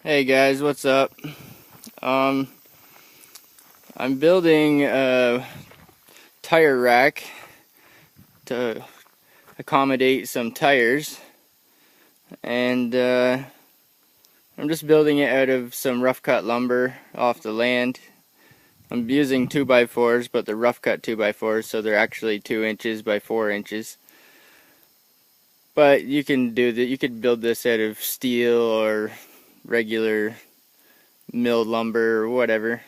Hey guys, what's up? Um, I'm building a tire rack to accommodate some tires, and I'm just building it out of some rough cut lumber off the land. I'm using 2x4s, but they're rough cut 2x4s, so they're actually 2 inches by 4 inches. But you can do that. You could build this out of steel or regular milled lumber or whatever.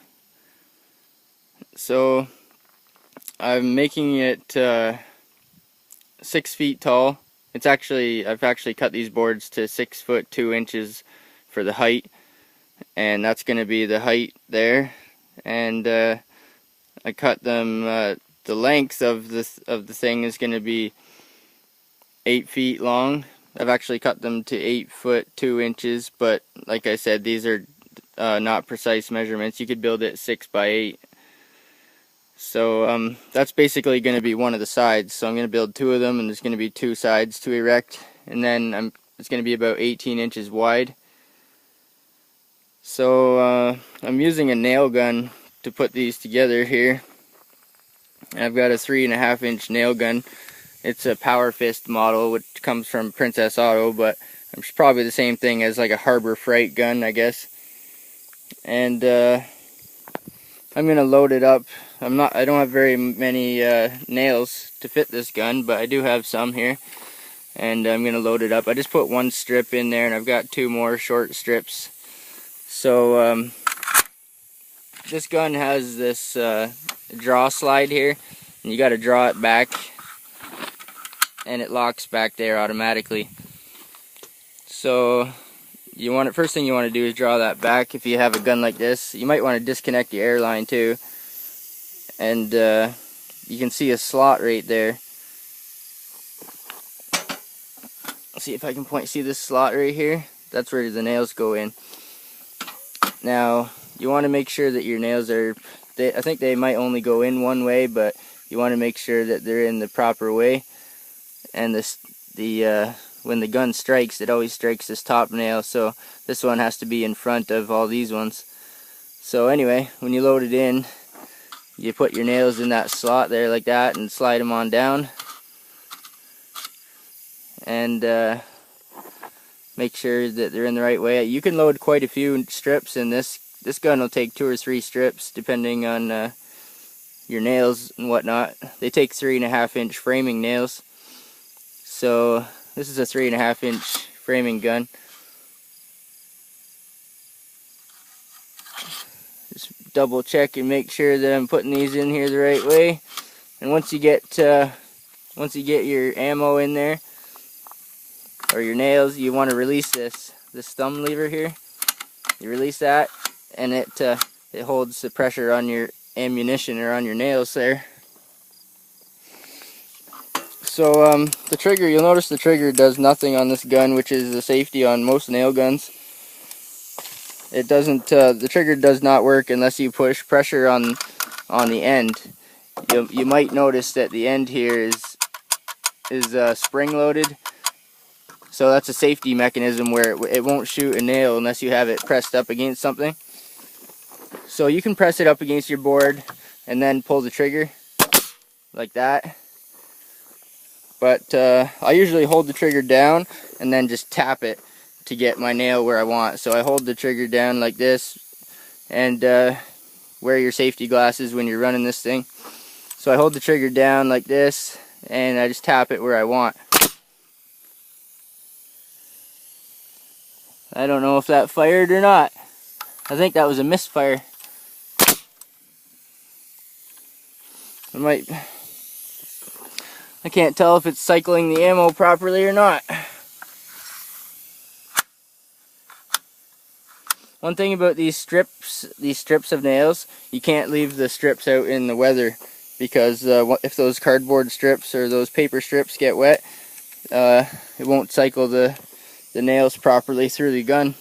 So I'm making it 6 feet tall. I've actually cut these boards to 6 foot 2 inches for the height, and that's going to be the height there. And I cut them. The length of the thing is going to be 8 feet long. I've actually cut them to 8 foot 2 inches, but like I said, these are not precise measurements. You could build it 6 by 8. So that's basically going to be one of the sides. So I'm going to build 2 of them, and there's going to be 2 sides to erect, and then it's going to be about 18 inches wide. So I'm using a nail gun to put these together here. And I've got a 3.5 inch nail gun. It's a Power Fist model, which comes from Princess Auto, but it's probably the same thing as like a Harbor Freight gun, I guess. And I'm gonna load it up. I don't have very many nails to fit this gun, but I do have some here, and I'm gonna load it up. I just put 1 strip in there, and I've got 2 more short strips. So this gun has this draw slide here, and you got to draw it back, and it locks back there automatically. So first thing you want to do is draw that back. If you have a gun like this, you might want to disconnect the air line too. And you can see a slot right there. Let's see if I can see this slot right here? That's where the nails go in. Now, you want to make sure that your nails I think they might only go in one way, but you want to make sure that they're in the proper way. And when the gun strikes, it always strikes this top nail, so this one has to be in front of all these ones. So anyway, when you load it in, you put your nails in that slot there like that and slide them on down. And make sure that they're in the right way. You can load quite a few strips, and this gun will take 2 or 3 strips depending on your nails and whatnot. They take 3.5 inch framing nails. So this is a 3.5 inch framing gun. Just double check and make sure that I'm putting these in here the right way. And once you get your ammo in there, or your nails, you want to release this thumb lever here. You release that, and it holds the pressure on your ammunition or on your nails there. So the trigger, you'll notice the trigger does nothing on this gun, which is the safety on most nail guns. It doesn't. The trigger does not work unless you push pressure on the end. You might notice that the end here is spring loaded. So that's a safety mechanism where it won't shoot a nail unless you have it pressed up against something. So you can press it up against your board and then pull the trigger like that. But I usually hold the trigger down and then just tap it to get my nail where I want. So I hold the trigger down like this, and wear your safety glasses when you're running this thing. So I hold the trigger down like this, and I just tap it where I want. I don't know if that fired or not. I think that was a misfire. I can't tell if it's cycling the ammo properly or not. One thing about these strips of nails, you can't leave the strips out in the weather, because if those cardboard strips or those paper strips get wet, it won't cycle the nails properly through the gun.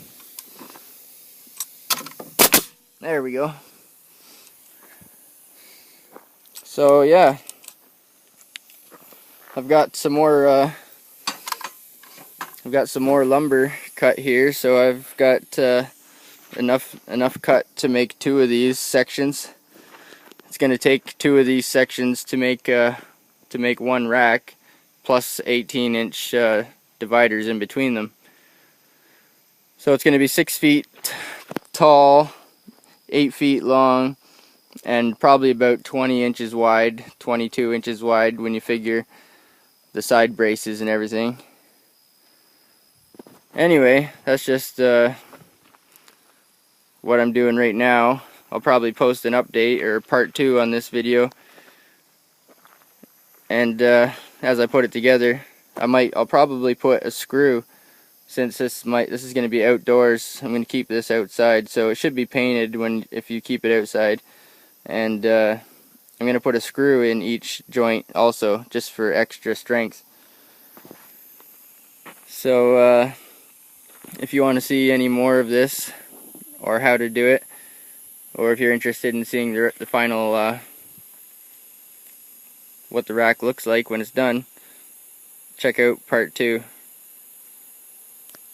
There we go. So yeah, I've got some more lumber cut here. So I've got enough cut to make 2 of these sections. It's going to take 2 of these sections to make 1 rack, plus 18-inch dividers in between them. So it's going to be 6 feet tall, 8 feet long, and probably about 20 inches wide, 22 inches wide when you figure the side braces and everything. Anyway, that's just what I'm doing right now. I'll probably post an update or part 2 on this video, and as I put it together, I'll probably put a screw, since this is going to be outdoors. I'm going to keep this outside, so it should be painted if you keep it outside, and I'm going to put a screw in each joint also, just for extra strength. So if you want to see any more of this, or how to do it, or if you're interested in seeing the final what the rack looks like when it's done, check out part 2.